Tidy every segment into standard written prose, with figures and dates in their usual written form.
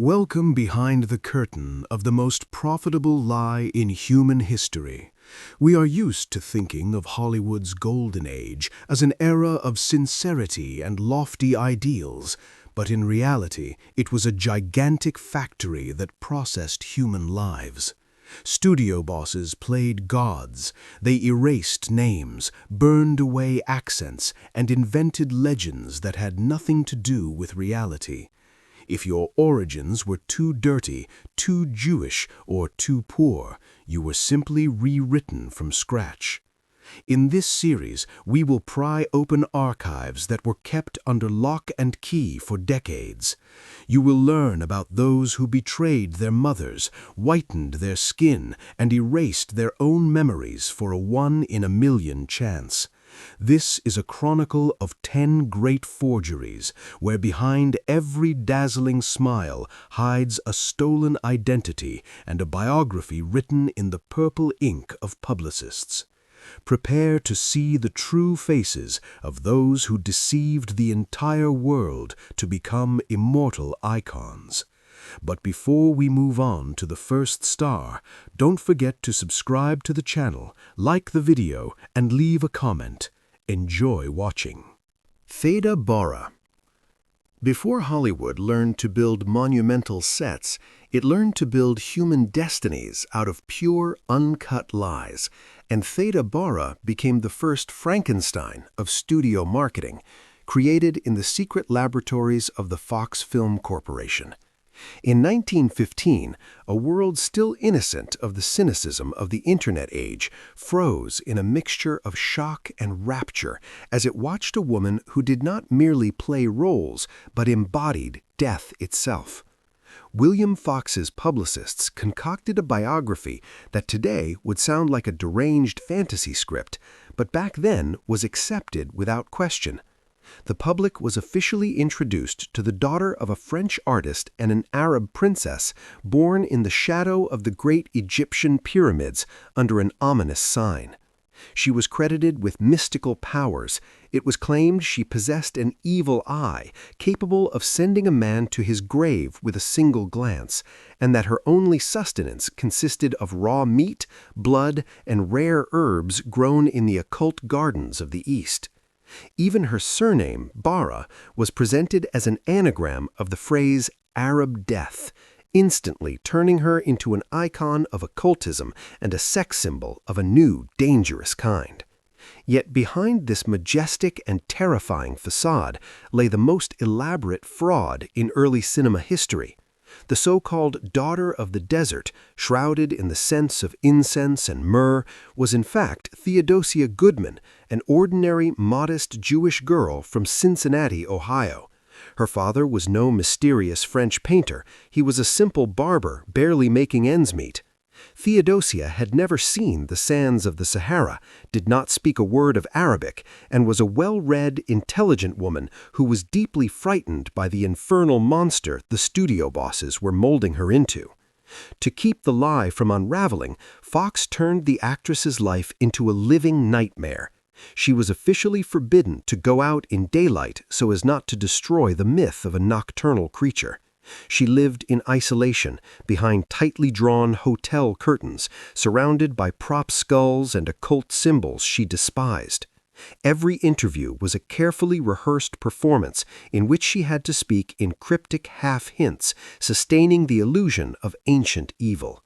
Welcome behind the curtain of the most profitable lie in human history. We are used to thinking of Hollywood's golden age as an era of sincerity and lofty ideals, but in reality, it was a gigantic factory that processed human lives. Studio bosses played gods. They erased names, burned away accents, and invented legends that had nothing to do with reality. If your origins were too dirty, too Jewish, or too poor, you were simply rewritten from scratch. In this series, we will pry open archives that were kept under lock and key for decades. You will learn about those who betrayed their mothers, whitened their skin, and erased their own memories for a one-in-a-million chance. This is a chronicle of 10 great forgeries, where behind every dazzling smile hides a stolen identity and a biography written in the purple ink of publicists. Prepare to see the true faces of those who deceived the entire world to become immortal icons. But before we move on to the first star, don't forget to subscribe to the channel, like the video, and leave a comment. Enjoy watching. Theda Bara. Before Hollywood learned to build monumental sets, it learned to build human destinies out of pure, uncut lies, and Theda Bara became the first Frankenstein of studio marketing, created in the secret laboratories of the Fox Film Corporation. In 1915, a world still innocent of the cynicism of the Internet age froze in a mixture of shock and rapture as it watched a woman who did not merely play roles but embodied death itself. William Fox's publicists concocted a biography that today would sound like a deranged fantasy script, but back then was accepted without question. The public was officially introduced to the daughter of a French artist and an Arab princess born in the shadow of the great Egyptian pyramids under an ominous sign. She was credited with mystical powers. It was claimed she possessed an evil eye, capable of sending a man to his grave with a single glance, and that her only sustenance consisted of raw meat, blood, and rare herbs grown in the occult gardens of the East. Even her surname, Bara, was presented as an anagram of the phrase Arab death, instantly turning her into an icon of occultism and a sex symbol of a new, dangerous kind. Yet behind this majestic and terrifying facade lay the most elaborate fraud in early cinema history. The so-called daughter of the desert, shrouded in the scents of incense and myrrh, was in fact Theodosia Goodman, an ordinary, modest Jewish girl from Cincinnati, Ohio. Her father was no mysterious French painter. He was a simple barber, barely making ends meet. Theodosia had never seen the sands of the Sahara, did not speak a word of Arabic, and was a well-read, intelligent woman who was deeply frightened by the infernal monster the studio bosses were molding her into. To keep the lie from unraveling, Fox turned the actress's life into a living nightmare. She was officially forbidden to go out in daylight so as not to destroy the myth of a nocturnal creature. She lived in isolation, behind tightly drawn hotel curtains, surrounded by prop skulls and occult symbols she despised. Every interview was a carefully rehearsed performance in which she had to speak in cryptic half-hints, sustaining the illusion of ancient evil.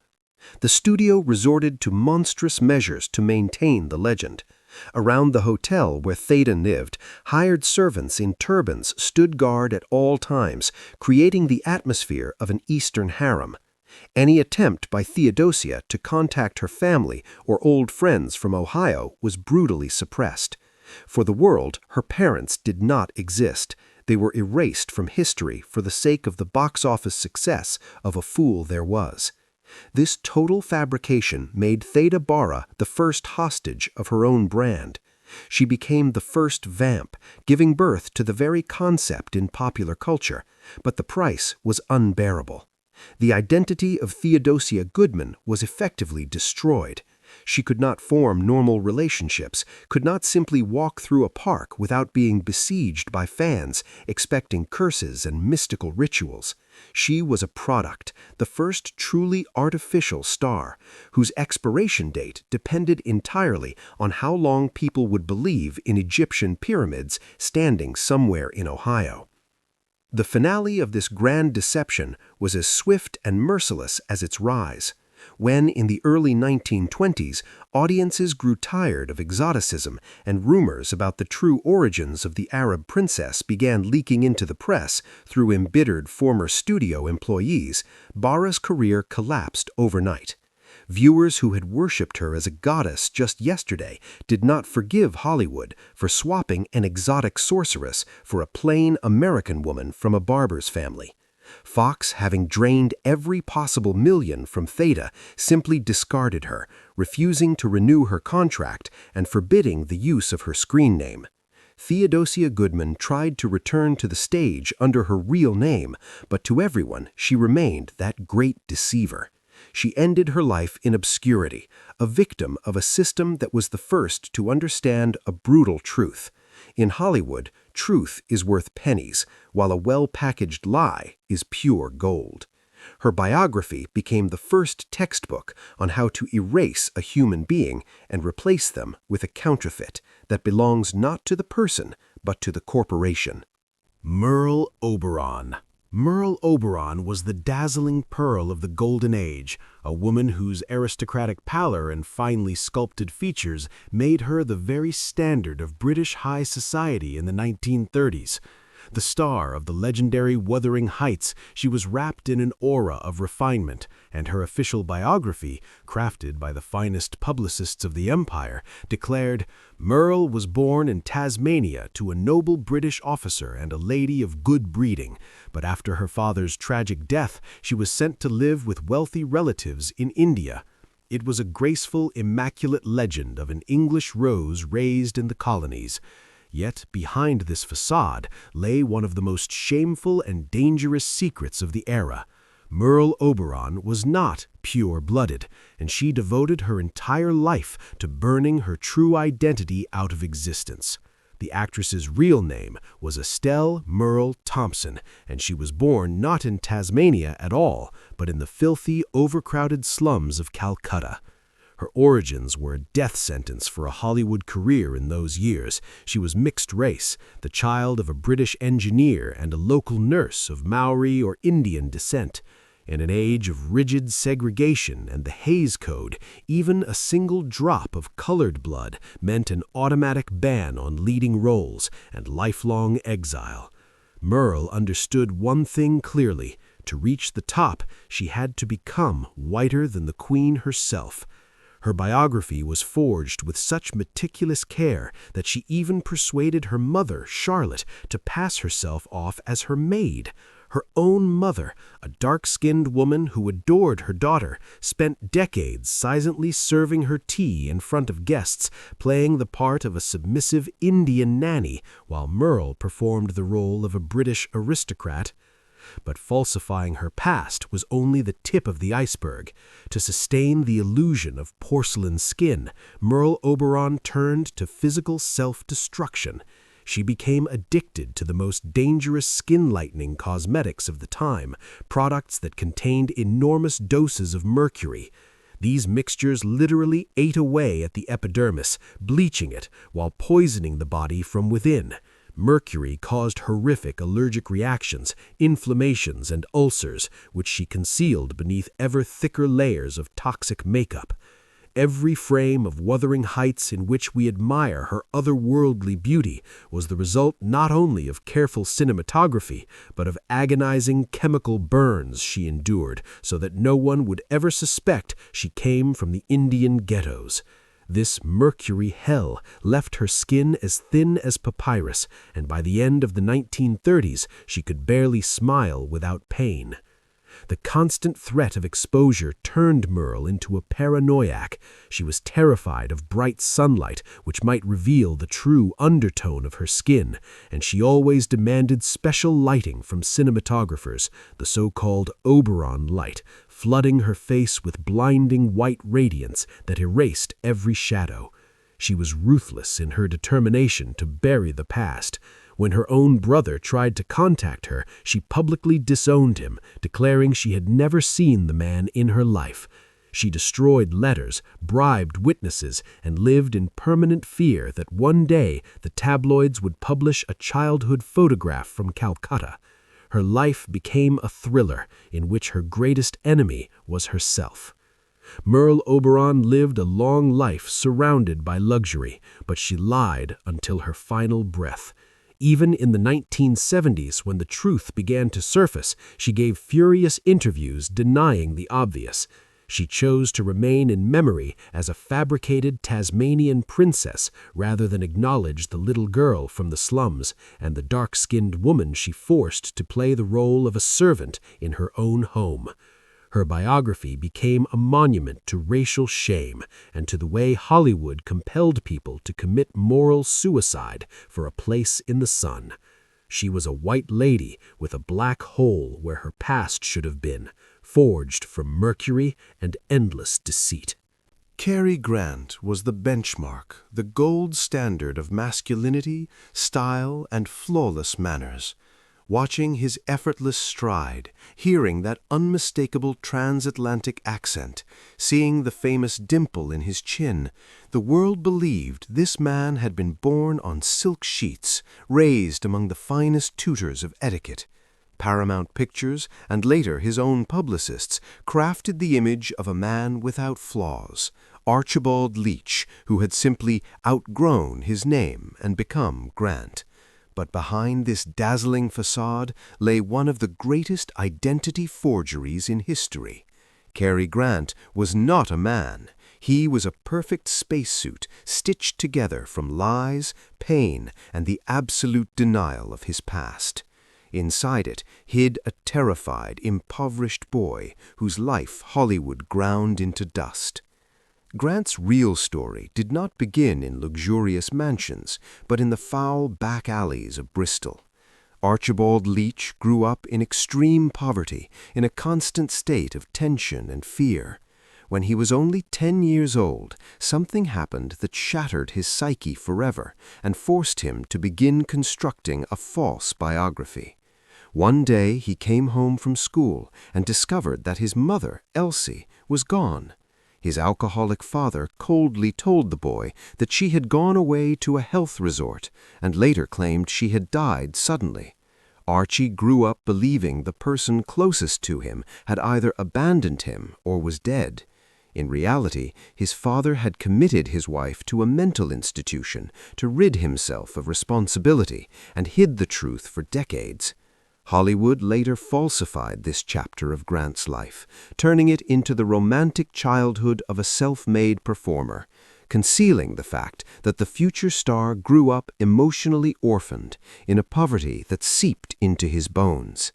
The studio resorted to monstrous measures to maintain the legend. Around the hotel where Theda lived, hired servants in turbans stood guard at all times, creating the atmosphere of an Eastern harem. Any attempt by Theodosia to contact her family or old friends from Ohio was brutally suppressed. For the world, her parents did not exist. They were erased from history for the sake of the box office success of A Fool There Was. This total fabrication made Theda Bara the first hostage of her own brand. She became the first vamp, giving birth to the very concept in popular culture, but the price was unbearable. The identity of Theodosia Goodman was effectively destroyed. She could not form normal relationships, could not simply walk through a park without being besieged by fans, expecting curses and mystical rituals. She was a product, the first truly artificial star, whose expiration date depended entirely on how long people would believe in Egyptian pyramids standing somewhere in Ohio. The finale of this grand deception was as swift and merciless as its rise. When, in the early 1920s, audiences grew tired of exoticism and rumors about the true origins of the Arab princess began leaking into the press through embittered former studio employees, Bara's career collapsed overnight. Viewers who had worshipped her as a goddess just yesterday did not forgive Hollywood for swapping an exotic sorceress for a plain American woman from a barber's family. Fox, having drained every possible million from Theda, simply discarded her, refusing to renew her contract and forbidding the use of her screen name. Theodosia Goodman tried to return to the stage under her real name, but to everyone she remained that great deceiver. She ended her life in obscurity, a victim of a system that was the first to understand a brutal truth. In Hollywood, truth is worth pennies, while a well-packaged lie is pure gold. Her biography became the first textbook on how to erase a human being and replace them with a counterfeit that belongs not to the person, but to the corporation. Merl Oberon. Merl Oberon was the dazzling pearl of the Golden Age, a woman whose aristocratic pallor and finely sculpted features made her the very standard of British high society in the 1930s. The star of the legendary Wuthering Heights, she was wrapped in an aura of refinement, and her official biography, crafted by the finest publicists of the empire, declared, "Merl was born in Tasmania to a noble British officer and a lady of good breeding, but after her father's tragic death, she was sent to live with wealthy relatives in India. It was a graceful, immaculate legend of an English rose raised in the colonies." Yet behind this facade lay one of the most shameful and dangerous secrets of the era. Merl Oberon was not pure-blooded, and she devoted her entire life to burning her true identity out of existence. The actress's real name was Estelle Merl Thompson, and she was born not in Tasmania at all, but in the filthy, overcrowded slums of Calcutta. Her origins were a death sentence for a Hollywood career in those years. She was mixed race, the child of a British engineer and a local nurse of Maori or Indian descent. In an age of rigid segregation and the Hays Code, even a single drop of colored blood meant an automatic ban on leading roles and lifelong exile. Merl understood one thing clearly: to reach the top, she had to become whiter than the Queen herself. Her biography was forged with such meticulous care that she even persuaded her mother, Charlotte, to pass herself off as her maid. Her own mother, a dark-skinned woman who adored her daughter, spent decades silently serving her tea in front of guests, playing the part of a submissive Indian nanny, while Merl performed the role of a British aristocrat. But falsifying her past was only the tip of the iceberg. To sustain the illusion of porcelain skin, Merl Oberon turned to physical self-destruction. She became addicted to the most dangerous skin-lightening cosmetics of the time, products that contained enormous doses of mercury. These mixtures literally ate away at the epidermis, bleaching it while poisoning the body from within. Mercury caused horrific allergic reactions, inflammations, and ulcers, which she concealed beneath ever thicker layers of toxic makeup. Every frame of Wuthering Heights in which we admire her otherworldly beauty was the result not only of careful cinematography, but of agonizing chemical burns she endured so that no one would ever suspect she came from the Indian ghettos. This mercury hell left her skin as thin as papyrus, and by the end of the 1930s she could barely smile without pain. The constant threat of exposure turned Merl into a paranoiac. She was terrified of bright sunlight, which might reveal the true undertone of her skin, and she always demanded special lighting from cinematographers, the so-called Oberon light, flooding her face with blinding white radiance that erased every shadow. She was ruthless in her determination to bury the past. When her own brother tried to contact her, she publicly disowned him, declaring she had never seen the man in her life. She destroyed letters, bribed witnesses, and lived in permanent fear that one day the tabloids would publish a childhood photograph from Calcutta. Her life became a thriller in which her greatest enemy was herself. Merl Oberon lived a long life surrounded by luxury, but she lied until her final breath. Even in the 1970s, when the truth began to surface, she gave furious interviews denying the obvious. She chose to remain in memory as a fabricated Tasmanian princess rather than acknowledge the little girl from the slums and the dark-skinned woman she forced to play the role of a servant in her own home. Her biography became a monument to racial shame and to the way Hollywood compelled people to commit moral suicide for a place in the sun. She was a white lady with a black hole where her past should have been, forged from mercury and endless deceit. Cary Grant was the benchmark, the gold standard of masculinity, style, and flawless manners. Watching his effortless stride, hearing that unmistakable transatlantic accent, seeing the famous dimple in his chin, the world believed this man had been born on silk sheets, raised among the finest tutors of etiquette. Paramount Pictures, and later his own publicists, crafted the image of a man without flaws, Archibald Leach, who had simply outgrown his name and become Grant. But behind this dazzling facade lay one of the greatest identity forgeries in history. Cary Grant was not a man. He was a perfect spacesuit stitched together from lies, pain, and the absolute denial of his past. Inside it hid a terrified, impoverished boy whose life Hollywood ground into dust. Grant's real story did not begin in luxurious mansions, but in the foul back alleys of Bristol. Archibald Leach grew up in extreme poverty, in a constant state of tension and fear. When he was only 10 years old, something happened that shattered his psyche forever and forced him to begin constructing a false biography. One day he came home from school and discovered that his mother, Elsie, was gone. His alcoholic father coldly told the boy that she had gone away to a health resort and later claimed she had died suddenly. Archie grew up believing the person closest to him had either abandoned him or was dead. In reality, his father had committed his wife to a mental institution to rid himself of responsibility and hid the truth for decades. Hollywood later falsified this chapter of Grant's life, turning it into the romantic childhood of a self-made performer, concealing the fact that the future star grew up emotionally orphaned in a poverty that seeped into his bones.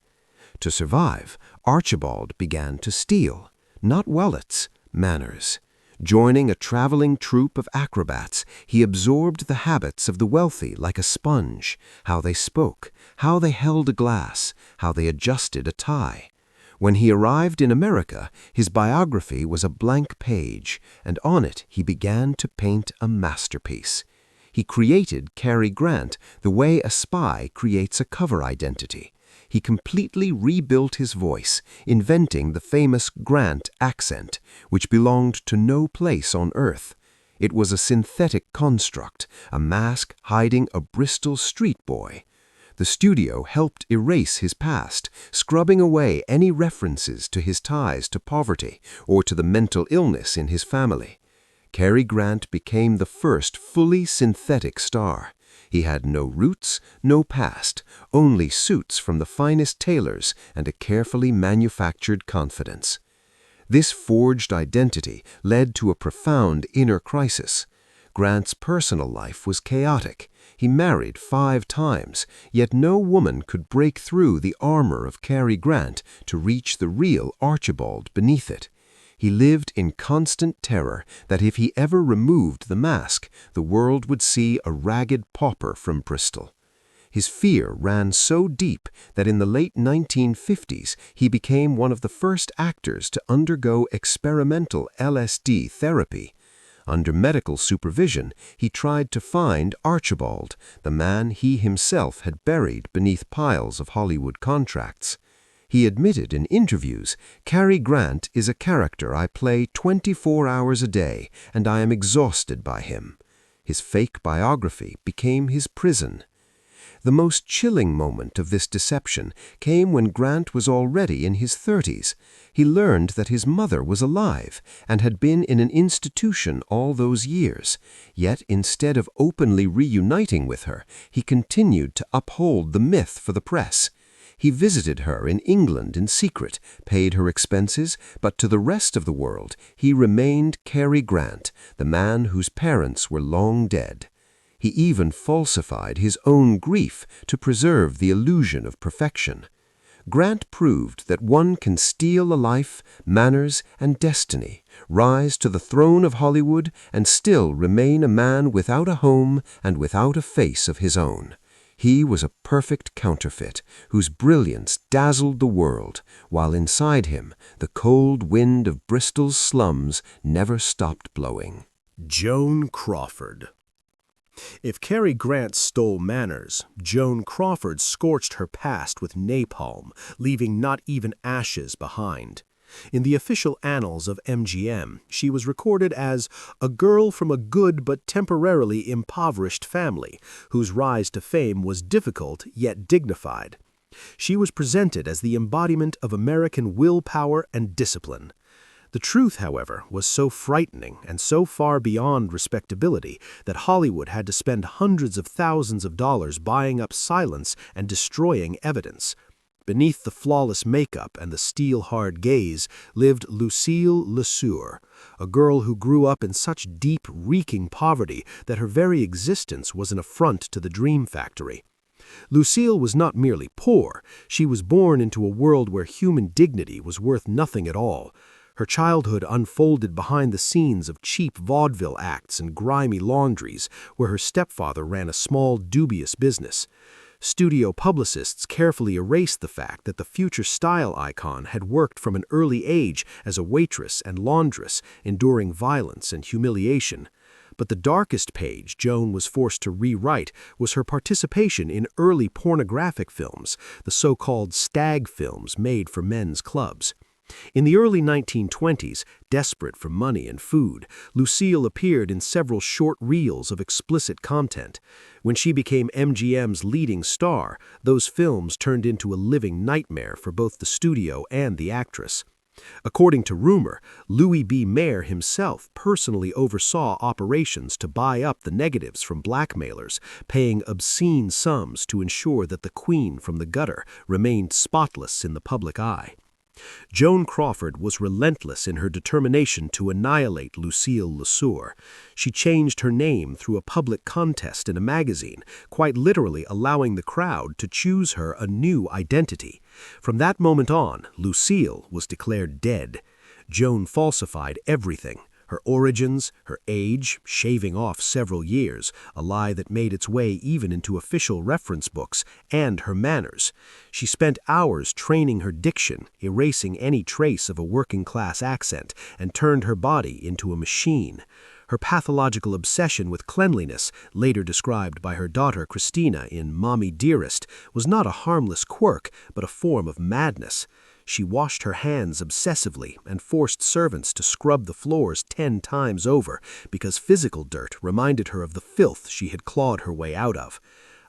To survive, Archibald began to steal, not wallets, manners. Joining a traveling troupe of acrobats, he absorbed the habits of the wealthy like a sponge, how they spoke, how they held a glass, how they adjusted a tie. When he arrived in America, his biography was a blank page, and on it he began to paint a masterpiece. He created Cary Grant the way a spy creates a cover identity. He completely rebuilt his voice, inventing the famous Grant accent, which belonged to no place on Earth. It was a synthetic construct, a mask hiding a Bristol street boy. The studio helped erase his past, scrubbing away any references to his ties to poverty or to the mental illness in his family. Cary Grant became the first fully synthetic star. He had no roots, no past, only suits from the finest tailors and a carefully manufactured confidence. This forged identity led to a profound inner crisis. Grant's personal life was chaotic. He married 5 times, yet no woman could break through the armor of Cary Grant to reach the real Archibald beneath it. He lived in constant terror that if he ever removed the mask, the world would see a ragged pauper from Bristol. His fear ran so deep that in the late 1950s he became one of the first actors to undergo experimental LSD therapy. Under medical supervision, he tried to find Archibald, the man he himself had buried beneath piles of Hollywood contracts. He admitted in interviews, "Cary Grant is a character I play 24 hours a day, and I am exhausted by him." His fake biography became his prison. The most chilling moment of this deception came when Grant was already in his 30s. He learned that his mother was alive and had been in an institution all those years. Yet instead of openly reuniting with her, he continued to uphold the myth for the press. He visited her in England in secret, paid her expenses, but to the rest of the world he remained Cary Grant, the man whose parents were long dead. He even falsified his own grief to preserve the illusion of perfection. Grant proved that one can steal a life, manners, and destiny, rise to the throne of Hollywood, and still remain a man without a home and without a face of his own. He was a perfect counterfeit, whose brilliance dazzled the world, while inside him the cold wind of Bristol's slums never stopped blowing. Joan Crawford. If Cary Grant stole manners, Joan Crawford scorched her past with napalm, leaving not even ashes behind. In the official annals of MGM, she was recorded as a girl from a good but temporarily impoverished family, whose rise to fame was difficult yet dignified. She was presented as the embodiment of American willpower and discipline. The truth, however, was so frightening and so far beyond respectability that Hollywood had to spend hundreds of thousands of dollars buying up silence and destroying evidence. Beneath the flawless makeup and the steel-hard gaze lived Lucille LeSueur, a girl who grew up in such deep, reeking poverty that her very existence was an affront to the dream factory. Lucille was not merely poor, she was born into a world where human dignity was worth nothing at all. Her childhood unfolded behind the scenes of cheap vaudeville acts and grimy laundries, where her stepfather ran a small, dubious business. Studio publicists carefully erased the fact that the future style icon had worked from an early age as a waitress and laundress, enduring violence and humiliation. But the darkest page Joan was forced to rewrite was her participation in early pornographic films, the so-called stag films made for men's clubs. In the early 1920s, desperate for money and food, Lucille appeared in several short reels of explicit content. When she became MGM's leading star, those films turned into a living nightmare for both the studio and the actress. According to rumor, Louis B. Mayer himself personally oversaw operations to buy up the negatives from blackmailers, paying obscene sums to ensure that the queen from the gutter remained spotless in the public eye. Joan Crawford was relentless in her determination to annihilate Lucille LeSueur. She changed her name through a public contest in a magazine, quite literally allowing the crowd to choose her a new identity. From that moment on, Lucille was declared dead. Joan falsified everything. Her origins, her age, shaving off several years, a lie that made its way even into official reference books, and her manners. She spent hours training her diction, erasing any trace of a working-class accent, and turned her body into a machine. Her pathological obsession with cleanliness, later described by her daughter Christina in Mommy Dearest, was not a harmless quirk, but a form of madness. She washed her hands obsessively and forced servants to scrub the floors 10 times over because physical dirt reminded her of the filth she had clawed her way out of.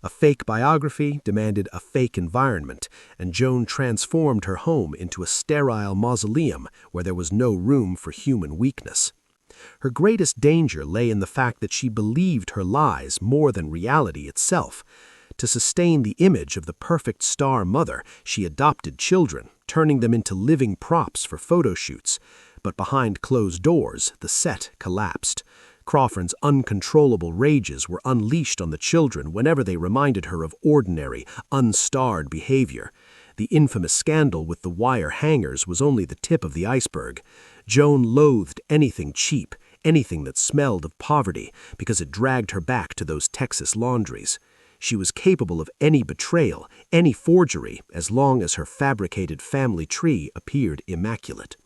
A fake biography demanded a fake environment, and Joan transformed her home into a sterile mausoleum where there was no room for human weakness. Her greatest danger lay in the fact that she believed her lies more than reality itself. To sustain the image of the perfect star mother, she adopted children, turning them into living props for photo shoots. But behind closed doors, the set collapsed. Crawford's uncontrollable rages were unleashed on the children whenever they reminded her of ordinary, unstarred behavior. The infamous scandal with the wire hangers was only the tip of the iceberg. Joan loathed anything cheap, anything that smelled of poverty, because it dragged her back to those Texas laundries. She was capable of any betrayal, any forgery, as long as her fabricated family tree appeared immaculate.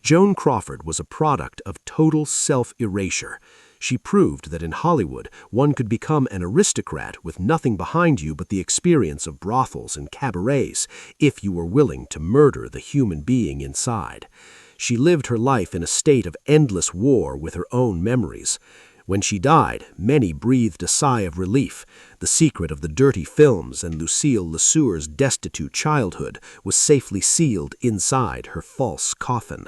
Joan Crawford was a product of total self-erasure. She proved that in Hollywood one could become an aristocrat with nothing behind you but the experience of brothels and cabarets, if you were willing to murder the human being inside. She lived her life in a state of endless war with her own memories. When she died, many breathed a sigh of relief. The secret of the dirty films and Lucille Lesueur's destitute childhood was safely sealed inside her false coffin.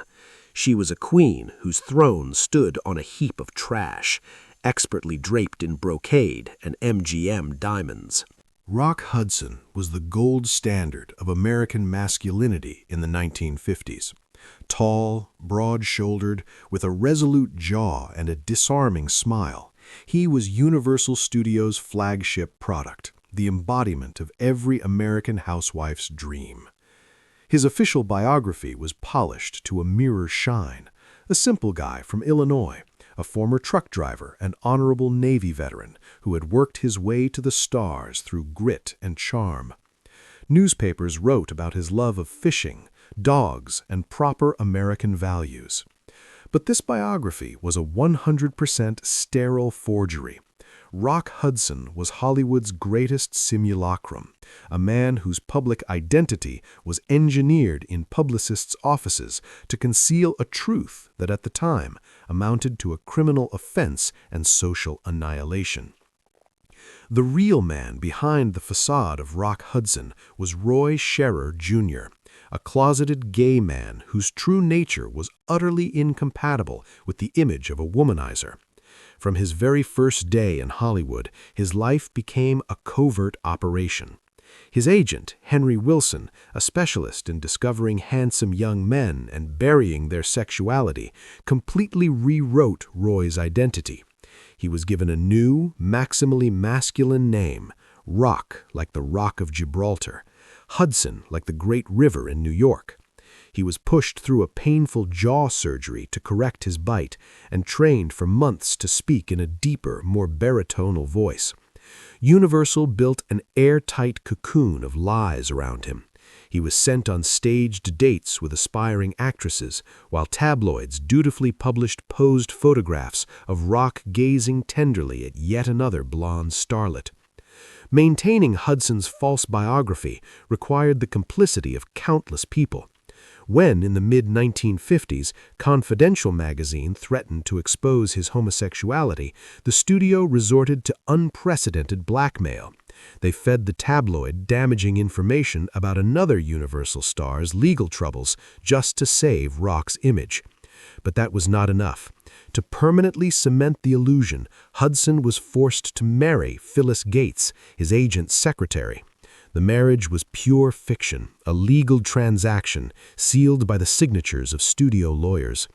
She was a queen whose throne stood on a heap of trash, expertly draped in brocade and MGM diamonds. Rock Hudson was the gold standard of American masculinity in the 1950s. Tall, broad-shouldered, with a resolute jaw and a disarming smile, he was Universal Studios' flagship product, the embodiment of every American housewife's dream. His official biography was polished to a mirror shine. A simple guy from Illinois, a former truck driver and honorable Navy veteran who had worked his way to the stars through grit and charm. Newspapers wrote about his love of fishing, dogs, and proper American values. But this biography was a 100% sterile forgery. Rock Hudson was Hollywood's greatest simulacrum, a man whose public identity was engineered in publicists' offices to conceal a truth that at the time amounted to a criminal offense and social annihilation. The real man behind the facade of Rock Hudson was Roy Scherer, Jr., a closeted gay man whose true nature was utterly incompatible with the image of a womanizer. From his very first day in Hollywood, his life became a covert operation. His agent, Henry Wilson, a specialist in discovering handsome young men and burying their sexuality, completely rewrote Roy's identity. He was given a new, maximally masculine name, Rock, like the Rock of Gibraltar, Hudson, like the great river in New York. He was pushed through a painful jaw surgery to correct his bite and trained for months to speak in a deeper, more baritonal voice. Universal built an airtight cocoon of lies around him. He was sent on staged dates with aspiring actresses, while tabloids dutifully published posed photographs of Rock gazing tenderly at yet another blonde starlet. Maintaining Hudson's false biography required the complicity of countless people. When, in the mid-1950s, Confidential magazine threatened to expose his homosexuality, the studio resorted to unprecedented blackmail. They fed the tabloid damaging information about another Universal star's legal troubles just to save Rock's image. But that was not enough. To permanently cement the illusion, Hudson was forced to marry Phyllis Gates, his agent's secretary. The marriage was pure fiction, a legal transaction sealed by the signatures of studio lawyers.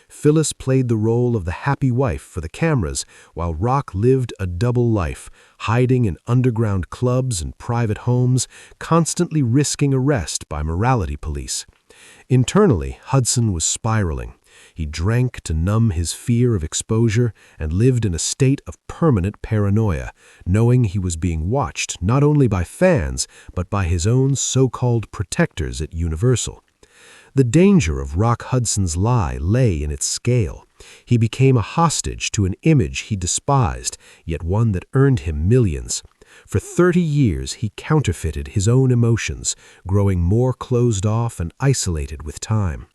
Phyllis played the role of the happy wife for the cameras, while Rock lived a double life, hiding in underground clubs and private homes, constantly risking arrest by morality police. Internally, Hudson was spiraling. He drank to numb his fear of exposure and lived in a state of permanent paranoia, knowing he was being watched not only by fans, but by his own so-called protectors at Universal. The danger of Rock Hudson's lie lay in its scale. He became a hostage to an image he despised, yet one that earned him millions. For 30 years he counterfeited his own emotions, growing more closed off and isolated with time.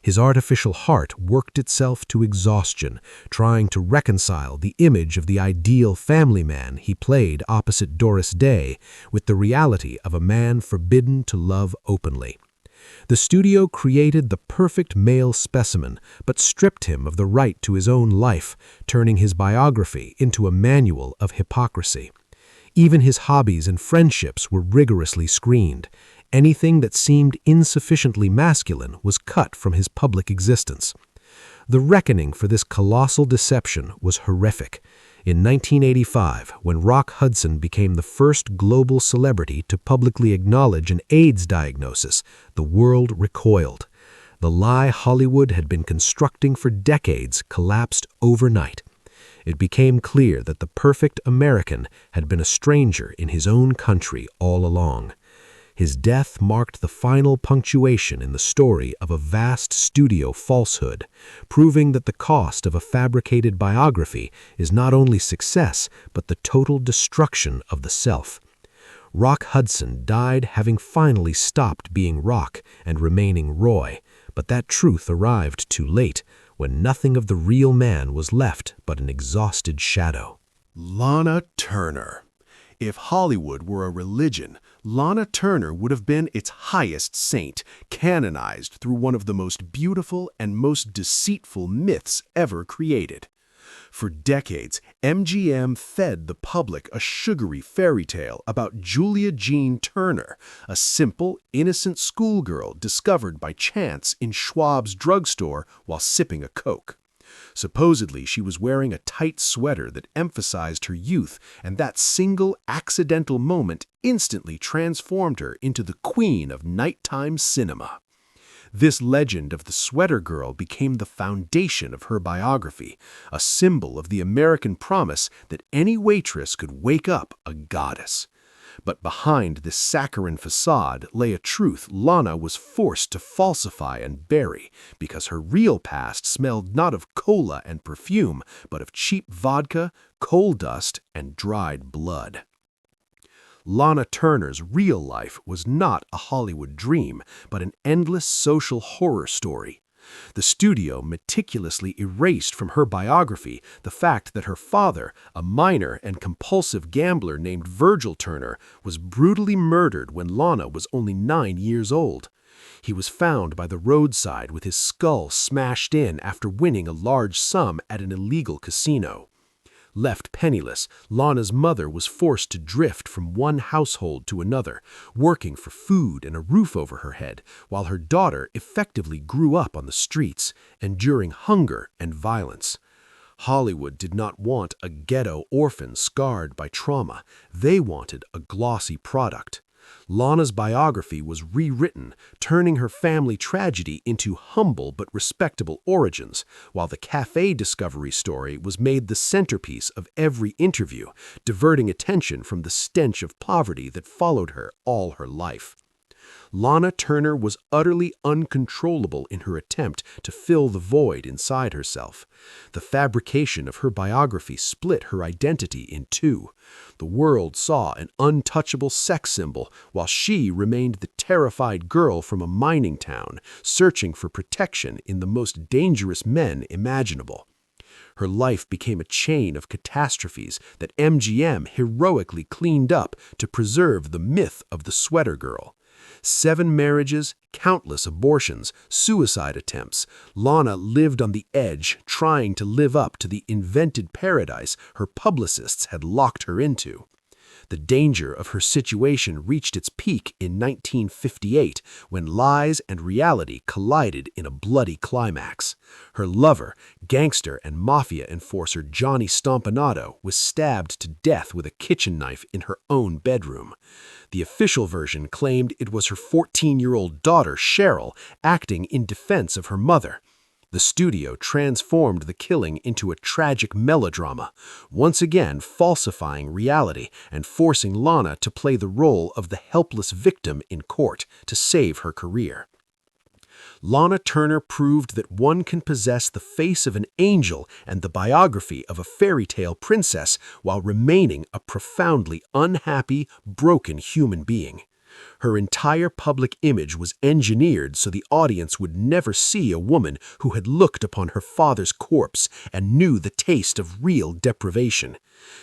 His artificial heart worked itself to exhaustion, trying to reconcile the image of the ideal family man he played opposite Doris Day with the reality of a man forbidden to love openly. The studio created the perfect male specimen, but stripped him of the right to his own life, turning his biography into a manual of hypocrisy. Even his hobbies and friendships were rigorously screened. Anything that seemed insufficiently masculine was cut from his public existence. The reckoning for this colossal deception was horrific. In 1985, when Rock Hudson became the first global celebrity to publicly acknowledge an AIDS diagnosis, the world recoiled. The lie Hollywood had been constructing for decades collapsed overnight. It became clear that the perfect American had been a stranger in his own country all along. His death marked the final punctuation in the story of a vast studio falsehood, proving that the cost of a fabricated biography is not only success, but the total destruction of the self. Rock Hudson died having finally stopped being Rock and remaining Roy, but that truth arrived too late, when nothing of the real man was left but an exhausted shadow. Lana Turner. If Hollywood were a religion, Lana Turner would have been its highest saint, canonized through one of the most beautiful and most deceitful myths ever created. For decades, MGM fed the public a sugary fairy tale about Julia Jean Turner, a simple, innocent schoolgirl discovered by chance in Schwab's drugstore while sipping a Coke. Supposedly, she was wearing a tight sweater that emphasized her youth, and that single accidental moment instantly transformed her into the queen of nighttime cinema. This legend of the sweater girl became the foundation of her biography, a symbol of the American promise that any waitress could wake up a goddess. But behind this saccharine facade lay a truth Lana was forced to falsify and bury, because her real past smelled not of cola and perfume, but of cheap vodka, coal dust, and dried blood. Lana Turner's real life was not a Hollywood dream, but an endless social horror story. The studio meticulously erased from her biography the fact that her father, a minor and compulsive gambler named Virgil Turner, was brutally murdered when Lana was only 9 years old. He was found by the roadside with his skull smashed in after winning a large sum at an illegal casino. Left penniless, Lana's mother was forced to drift from one household to another, working for food and a roof over her head, while her daughter effectively grew up on the streets, enduring hunger and violence. Hollywood did not want a ghetto orphan scarred by trauma. They wanted a glossy product. Lana's biography was rewritten, turning her family tragedy into humble but respectable origins, while the cafe discovery story was made the centerpiece of every interview, diverting attention from the stench of poverty that followed her all her life. Lana Turner was utterly uncontrollable in her attempt to fill the void inside herself. The fabrication of her biography split her identity in two. The world saw an untouchable sex symbol, while she remained the terrified girl from a mining town, searching for protection in the most dangerous men imaginable. Her life became a chain of catastrophes that MGM heroically cleaned up to preserve the myth of the sweater girl. 7 marriages, countless abortions, suicide attempts. Lana lived on the edge, trying to live up to the invented paradise her publicists had locked her into. The danger of her situation reached its peak in 1958, when lies and reality collided in a bloody climax. Her lover, gangster and mafia enforcer Johnny Stompanato, was stabbed to death with a kitchen knife in her own bedroom. The official version claimed it was her 14-year-old daughter, Cheryl, acting in defense of her mother. The studio transformed the killing into a tragic melodrama, once again falsifying reality and forcing Lana to play the role of the helpless victim in court to save her career. Lana Turner proved that one can possess the face of an angel and the biography of a fairy tale princess while remaining a profoundly unhappy, broken human being. Her entire public image was engineered so the audience would never see a woman who had looked upon her father's corpse and knew the taste of real deprivation.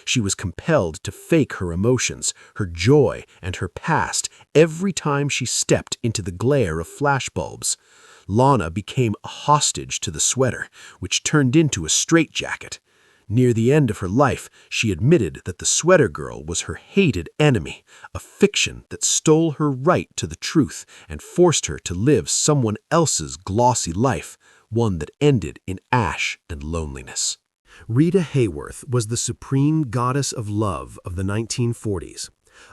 She was compelled to fake her emotions, her joy, and her past every time she stepped into the glare of flashbulbs. Lana became a hostage to the sweater, which turned into a straitjacket. Near the end of her life, she admitted that the sweater girl was her hated enemy, a fiction that stole her right to the truth and forced her to live someone else's glossy life, one that ended in ash and loneliness. Rita Hayworth was the supreme goddess of love of the 1940s,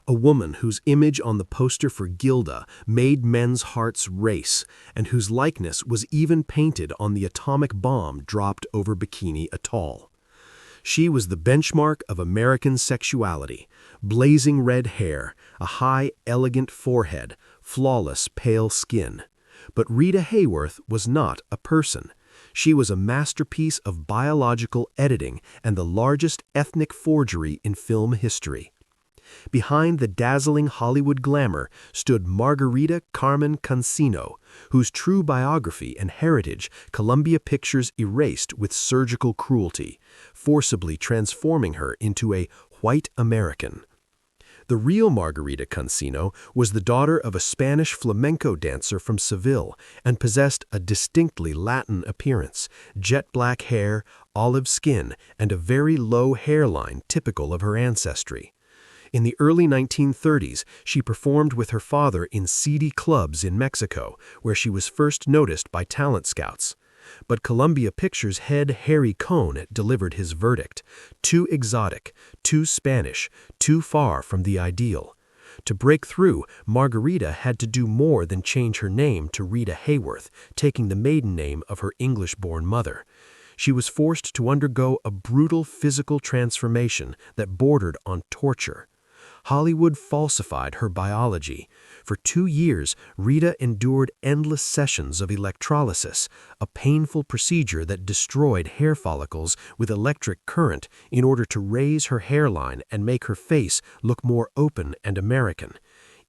a woman whose image on the poster for Gilda made men's hearts race and whose likeness was even painted on the atomic bomb dropped over Bikini Atoll. She was the benchmark of American sexuality: blazing red hair, a high, elegant forehead, flawless, pale skin. But Rita Hayworth was not a person. She was a masterpiece of biological editing and the largest ethnic forgery in film history. Behind the dazzling Hollywood glamour stood Margarita Carmen Cancino, whose true biography and heritage Columbia Pictures erased with surgical cruelty, forcibly transforming her into a white American. The real Margarita Cancino was the daughter of a Spanish flamenco dancer from Seville and possessed a distinctly Latin appearance, jet-black hair, olive skin, and a very low hairline typical of her ancestry. In the early 1930s, she performed with her father in seedy clubs in Mexico, where she was first noticed by talent scouts. But Columbia Pictures head Harry Cohn delivered his verdict: too exotic, too Spanish, too far from the ideal. To break through, Margarita had to do more than change her name to Rita Hayworth, taking the maiden name of her English-born mother. She was forced to undergo a brutal physical transformation that bordered on torture. Hollywood falsified her biology. For 2 years, Rita endured endless sessions of electrolysis, a painful procedure that destroyed hair follicles with electric current in order to raise her hairline and make her face look more open and American.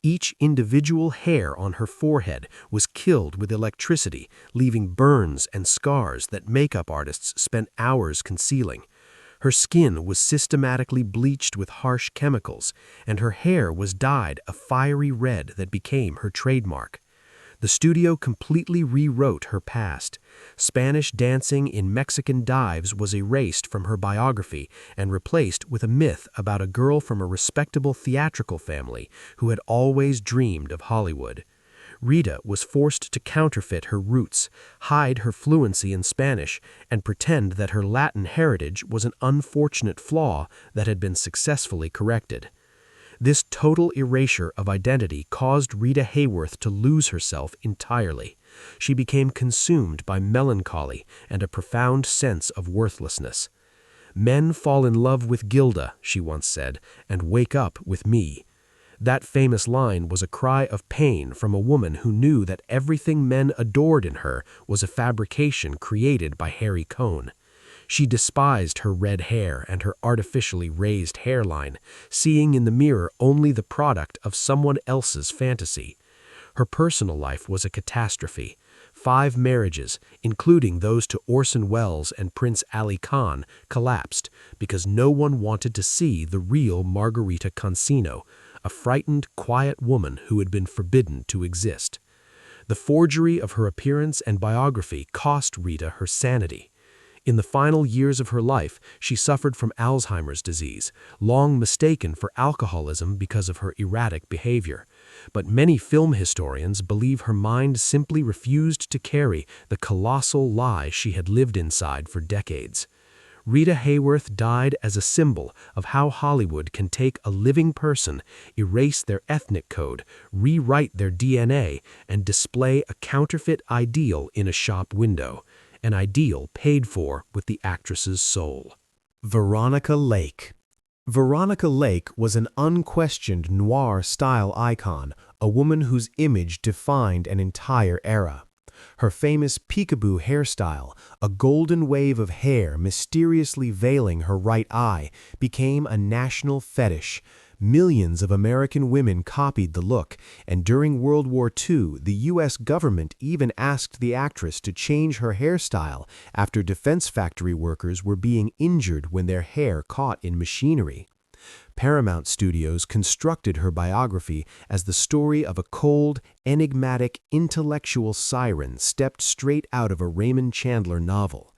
Each individual hair on her forehead was killed with electricity, leaving burns and scars that makeup artists spent hours concealing. Her skin was systematically bleached with harsh chemicals, and her hair was dyed a fiery red that became her trademark. The studio completely rewrote her past. Spanish dancing in Mexican dives was erased from her biography and replaced with a myth about a girl from a respectable theatrical family who had always dreamed of Hollywood. Rita was forced to counterfeit her roots, hide her fluency in Spanish, and pretend that her Latin heritage was an unfortunate flaw that had been successfully corrected. This total erasure of identity caused Rita Hayworth to lose herself entirely. She became consumed by melancholy and a profound sense of worthlessness. "Men fall in love with Gilda," she once said, "and wake up with me." That famous line was a cry of pain from a woman who knew that everything men adored in her was a fabrication created by Harry Cohn. She despised her red hair and her artificially raised hairline, seeing in the mirror only the product of someone else's fantasy. Her personal life was a catastrophe. 5 marriages, including those to Orson Welles and Prince Ali Khan, collapsed because no one wanted to see the real Margarita Cancino, a frightened, quiet woman who had been forbidden to exist. The forgery of her appearance and biography cost Rita her sanity. In the final years of her life, she suffered from Alzheimer's disease, long mistaken for alcoholism because of her erratic behavior. But many film historians believe her mind simply refused to carry the colossal lie she had lived inside for decades. Rita Hayworth died as a symbol of how Hollywood can take a living person, erase their ethnic code, rewrite their DNA, and display a counterfeit ideal in a shop window, an ideal paid for with the actress's soul. Veronica Lake. Veronica Lake was an unquestioned noir-style icon, a woman whose image defined an entire era. Her famous peekaboo hairstyle, a golden wave of hair mysteriously veiling her right eye, became a national fetish. Millions of American women copied the look, and during World War II, the U.S. government even asked the actress to change her hairstyle after defense factory workers were being injured when their hair caught in machinery. Paramount Studios constructed her biography as the story of a cold, enigmatic, intellectual siren stepped straight out of a Raymond Chandler novel.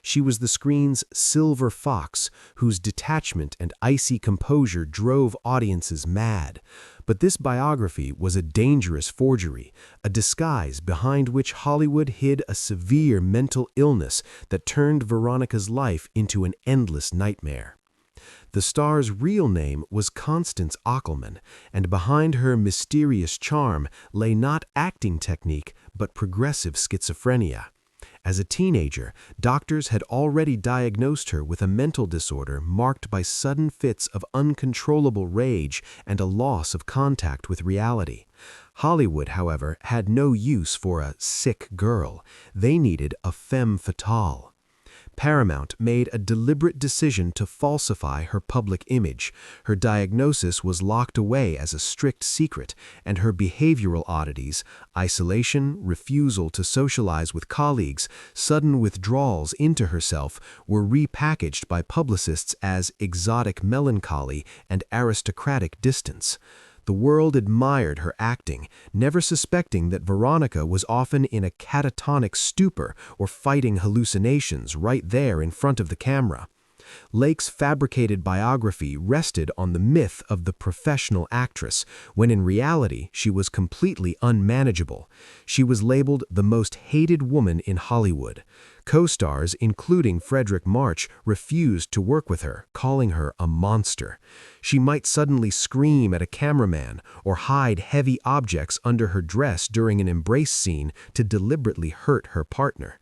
She was the screen's silver fox, whose detachment and icy composure drove audiences mad. But this biography was a dangerous forgery, a disguise behind which Hollywood hid a severe mental illness that turned Veronica's life into an endless nightmare. The star's real name was Constance Ockelman, and behind her mysterious charm lay not acting technique but progressive schizophrenia. As a teenager, doctors had already diagnosed her with a mental disorder marked by sudden fits of uncontrollable rage and a loss of contact with reality. Hollywood, however, had no use for a sick girl. They needed a femme fatale. Paramount made a deliberate decision to falsify her public image. Her diagnosis was locked away as a strict secret, and her behavioral oddities, isolation, refusal to socialize with colleagues, sudden withdrawals into herself, were repackaged by publicists as exotic melancholy and aristocratic distance. The world admired her acting, never suspecting that Veronica was often in a catatonic stupor or fighting hallucinations right there in front of the camera. Lake's fabricated biography rested on the myth of the professional actress, when in reality she was completely unmanageable. She was labeled the most hated woman in Hollywood. Co-stars, including Frederick March, refused to work with her, calling her a monster. She might suddenly scream at a cameraman or hide heavy objects under her dress during an embrace scene to deliberately hurt her partner.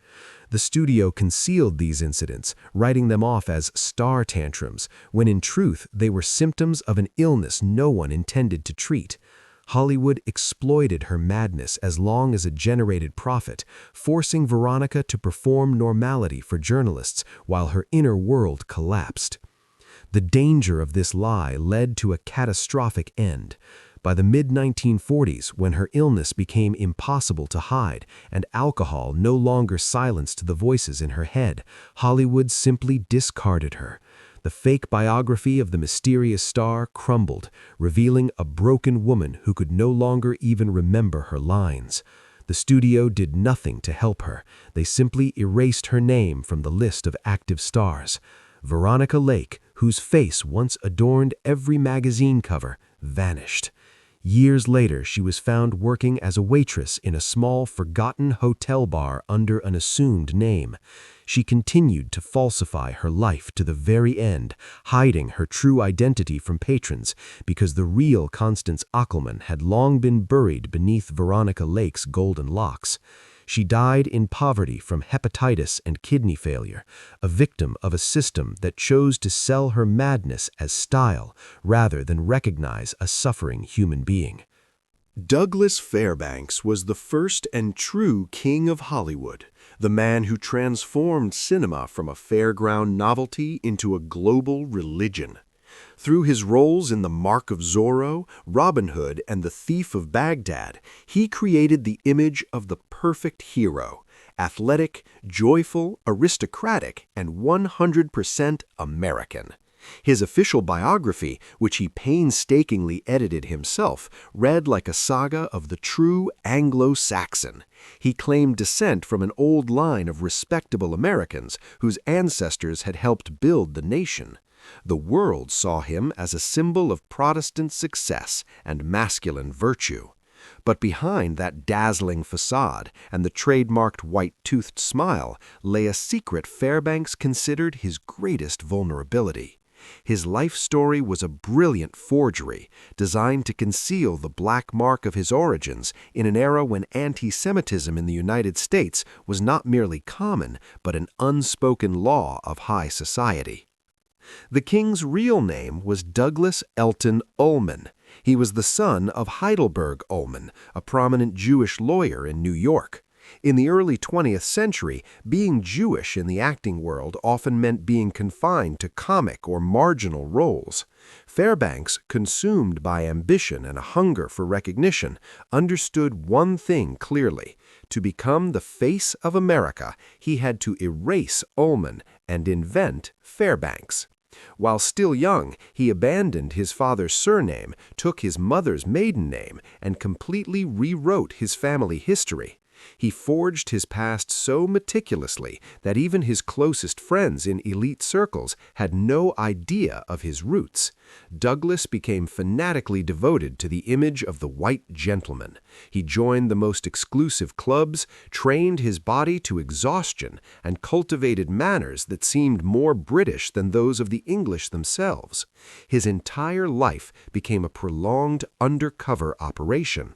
The studio concealed these incidents, writing them off as star tantrums, when in truth they were symptoms of an illness no one intended to treat. Hollywood exploited her madness as long as it generated profit, forcing Veronica to perform normality for journalists while her inner world collapsed. The danger of this lie led to a catastrophic end. By the mid-1940s, when her illness became impossible to hide and alcohol no longer silenced the voices in her head, Hollywood simply discarded her. The fake biography of the mysterious star crumbled, revealing a broken woman who could no longer even remember her lines. The studio did nothing to help her. They simply erased her name from the list of active stars. Veronica Lake, whose face once adorned every magazine cover, vanished. Years later, she was found working as a waitress in a small, forgotten hotel bar under an assumed name. She continued to falsify her life to the very end, hiding her true identity from patrons, because the real Constance Ockelman had long been buried beneath Veronica Lake's golden locks. She died in poverty from hepatitis and kidney failure, a victim of a system that chose to sell her madness as style rather than recognize a suffering human being. Douglas Fairbanks was the first and true king of Hollywood, the man who transformed cinema from a fairground novelty into a global religion. Through his roles in The Mark of Zorro, Robin Hood, and The Thief of Baghdad, he created the image of the perfect hero, athletic, joyful, aristocratic, and 100% American. His official biography, which he painstakingly edited himself, read like a saga of the true Anglo-Saxon. He claimed descent from an old line of respectable Americans whose ancestors had helped build the nation. The world saw him as a symbol of Protestant success and masculine virtue. But behind that dazzling facade and the trademarked white-toothed smile lay a secret Fairbanks considered his greatest vulnerability. His life story was a brilliant forgery, designed to conceal the black mark of his origins in an era when anti-Semitism in the United States was not merely common, but an unspoken law of high society. The king's real name was Douglas Elton Ullman. He was the son of Heidelberg Ullman, a prominent Jewish lawyer in New York. In the early 20th century, being Jewish in the acting world often meant being confined to comic or marginal roles. Fairbanks, consumed by ambition and a hunger for recognition, understood one thing clearly. To become the face of America, he had to erase Ullman and invent Fairbanks. While still young, he abandoned his father's surname, took his mother's maiden name, and completely rewrote his family history. He forged his past so meticulously that even his closest friends in elite circles had no idea of his roots. Douglas became fanatically devoted to the image of the white gentleman. He joined the most exclusive clubs, trained his body to exhaustion, and cultivated manners that seemed more British than those of the English themselves. His entire life became a prolonged undercover operation.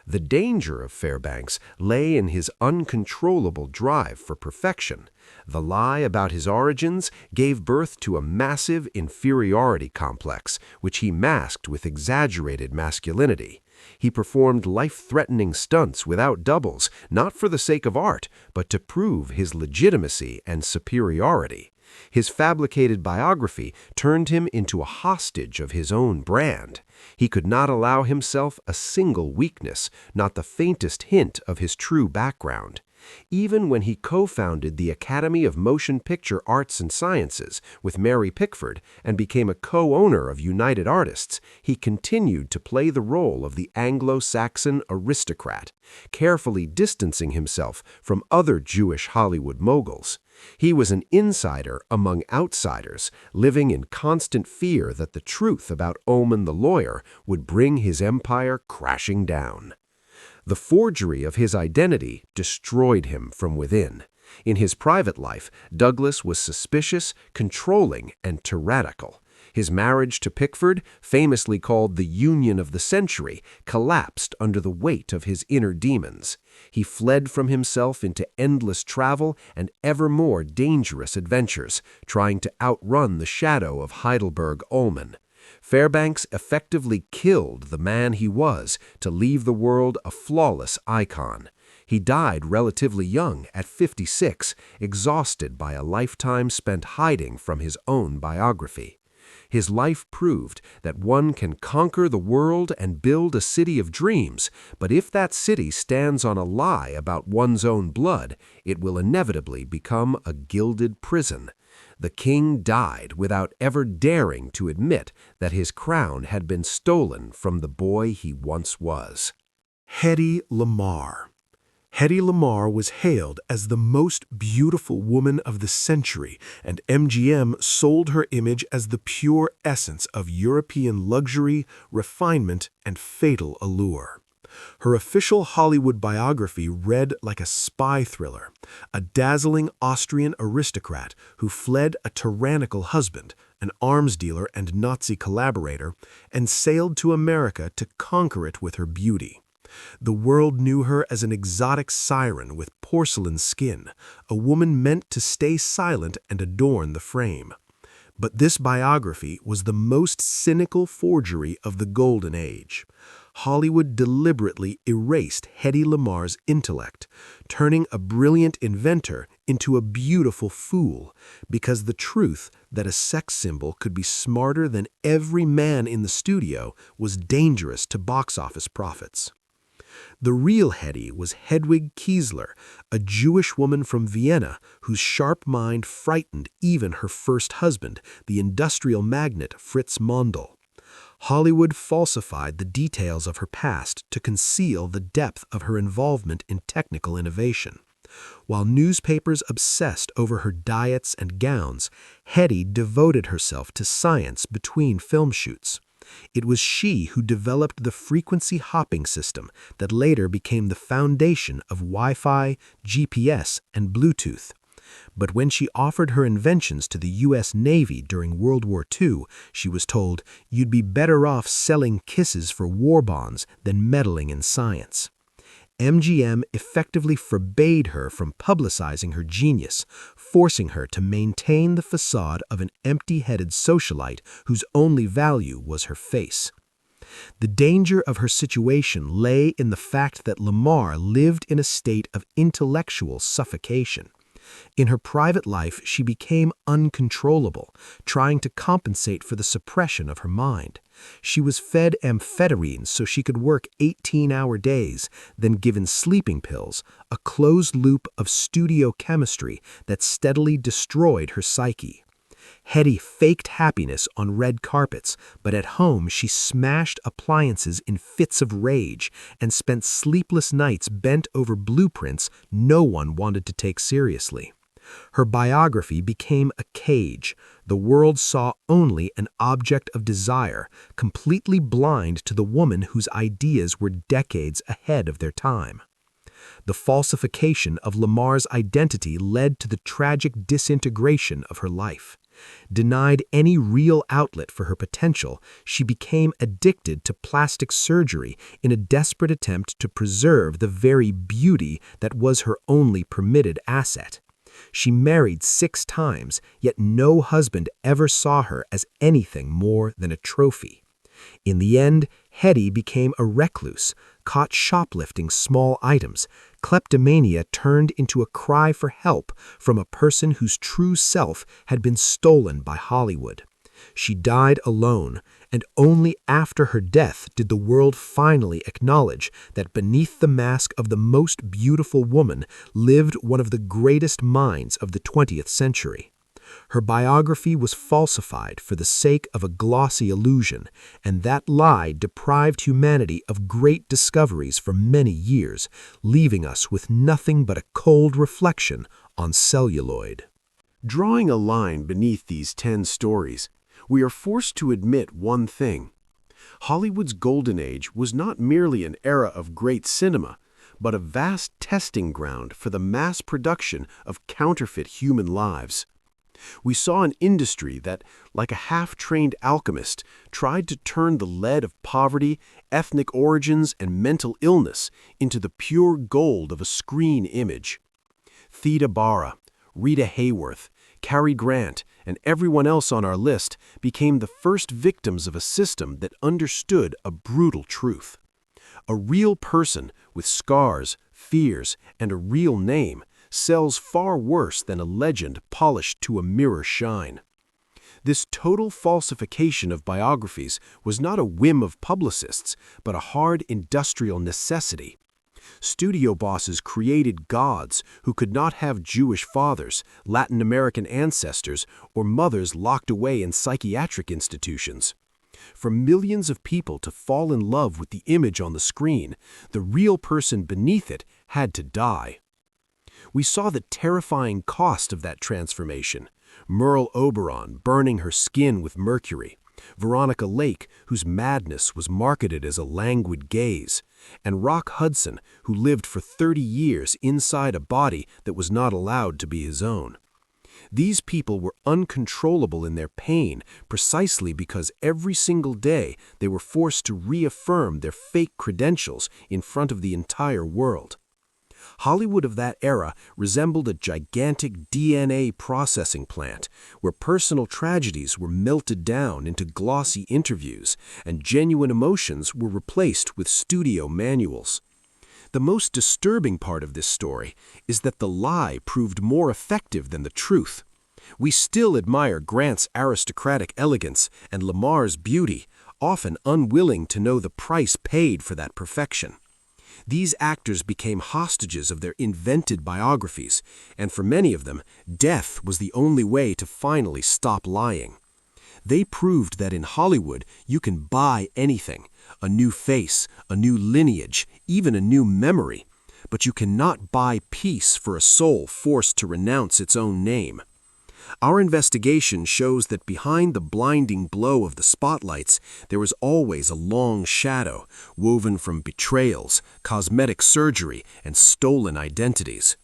The danger of Fairbanks lay in his uncontrollable drive for perfection. The lie about his origins gave birth to a massive inferiority complex, which he masked with exaggerated masculinity. He performed life-threatening stunts without doubles, not for the sake of art, but to prove his legitimacy and superiority. His fabricated biography turned him into a hostage of his own brand. He could not allow himself a single weakness, not the faintest hint of his true background. Even when he co-founded the Academy of Motion Picture Arts and Sciences with Mary Pickford and became a co-owner of United Artists, he continued to play the role of the Anglo-Saxon aristocrat, carefully distancing himself from other Jewish Hollywood moguls. He was an insider among outsiders, living in constant fear that the truth about Oman the lawyer would bring his empire crashing down. The forgery of his identity destroyed him from within. In his private life, Douglas was suspicious, controlling, and tyrannical. His marriage to Pickford, famously called the Union of the Century, collapsed under the weight of his inner demons. He fled from himself into endless travel and ever more dangerous adventures, trying to outrun the shadow of Heidelberg Ullmann. Fairbanks effectively killed the man he was to leave the world a flawless icon. He died relatively young, at 56, exhausted by a lifetime spent hiding from his own biography. His life proved that one can conquer the world and build a city of dreams, but if that city stands on a lie about one's own blood, it will inevitably become a gilded prison. The king died without ever daring to admit that his crown had been stolen from the boy he once was. Hedy Lamarr. Hedy Lamarr was hailed as the most beautiful woman of the century, and MGM sold her image as the pure essence of European luxury, refinement, and fatal allure. Her official Hollywood biography read like a spy thriller, a dazzling Austrian aristocrat who fled a tyrannical husband, an arms dealer and Nazi collaborator, and sailed to America to conquer it with her beauty. The world knew her as an exotic siren with porcelain skin, a woman meant to stay silent and adorn the frame. But this biography was the most cynical forgery of the Golden Age. Hollywood deliberately erased Hedy Lamarr's intellect, turning a brilliant inventor into a beautiful fool, because the truth that a sex symbol could be smarter than every man in the studio was dangerous to box office profits. The real Hedy was Hedwig Kiesler, a Jewish woman from Vienna whose sharp mind frightened even her first husband, the industrial magnate Fritz Mondel. Hollywood falsified the details of her past to conceal the depth of her involvement in technical innovation. While newspapers obsessed over her diets and gowns, Hedy devoted herself to science between film shoots. It was she who developed the frequency hopping system that later became the foundation of Wi-Fi, GPS, and Bluetooth. But when she offered her inventions to the U.S. Navy during World War II, she was told, "You'd be better off selling kisses for war bonds than meddling in science." MGM effectively forbade her from publicizing her genius, forcing her to maintain the facade of an empty-headed socialite whose only value was her face. The danger of her situation lay in the fact that Lamarr lived in a state of intellectual suffocation. In her private life, she became uncontrollable, trying to compensate for the suppression of her mind. She was fed amphetamines so she could work 18-hour days, then given sleeping pills, a closed loop of studio chemistry that steadily destroyed her psyche. Hedy faked happiness on red carpets, but at home she smashed appliances in fits of rage and spent sleepless nights bent over blueprints no one wanted to take seriously. Her biography became a cage. The world saw only an object of desire, completely blind to the woman whose ideas were decades ahead of their time. The falsification of Lamarr's identity led to the tragic disintegration of her life. Denied any real outlet for her potential, she became addicted to plastic surgery in a desperate attempt to preserve the very beauty that was her only permitted asset. She married 6 times, yet no husband ever saw her as anything more than a trophy. In the end, Hedy became a recluse, caught shoplifting small items. Kleptomania turned into a cry for help from a person whose true self had been stolen by Hollywood. She died alone, and only after her death did the world finally acknowledge that beneath the mask of the most beautiful woman lived one of the greatest minds of the 20th century. Her biography was falsified for the sake of a glossy illusion, and that lie deprived humanity of great discoveries for many years, leaving us with nothing but a cold reflection on celluloid. Drawing a line beneath these 10 stories, we are forced to admit one thing. Hollywood's golden age was not merely an era of great cinema, but a vast testing ground for the mass production of counterfeit human lives. We saw an industry that, like a half-trained alchemist, tried to turn the lead of poverty, ethnic origins, and mental illness into the pure gold of a screen image. Theda Bara, Rita Hayworth, Cary Grant, and everyone else on our list became the first victims of a system that understood a brutal truth. A real person with scars, fears, and a real name sells far worse than a legend polished to a mirror shine. This total falsification of biographies was not a whim of publicists, but a hard industrial necessity. Studio bosses created gods who could not have Jewish fathers, Latin American ancestors, or mothers locked away in psychiatric institutions. For millions of people to fall in love with the image on the screen, the real person beneath it had to die. We saw the terrifying cost of that transformation. Merl Oberon burning her skin with mercury, Veronica Lake, whose madness was marketed as a languid gaze, and Hudson, who lived for 30 years inside a body that was not allowed to be his own. These people were uncontrollable in their pain precisely because every single day they were forced to reaffirm their fake credentials in front of the entire world. Hollywood of that era resembled a gigantic DNA processing plant where personal tragedies were melted down into glossy interviews and genuine emotions were replaced with studio manuals. The most disturbing part of this story is that the lie proved more effective than the truth. We still admire Grant's aristocratic elegance and Lamarr's beauty, often unwilling to know the price paid for that perfection. These actors became hostages of their invented biographies, and for many of them, death was the only way to finally stop lying. They proved that in Hollywood you can buy anything, a new face, a new lineage, even a new memory, but you cannot buy peace for a soul forced to renounce its own name. Our investigation shows that behind the blinding glow of the spotlights, there was always a long shadow, woven from betrayals, cosmetic surgery, and stolen identities.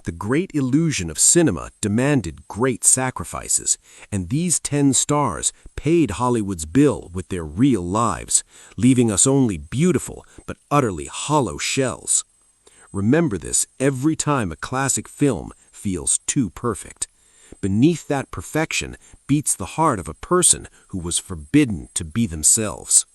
The great illusion of cinema demanded great sacrifices, and these 10 stars paid Hollywood's bill with their real lives, leaving us only beautiful but utterly hollow shells. Remember this every time a classic film feels too perfect. Beneath that perfection beats the heart of a person who was forbidden to be themselves.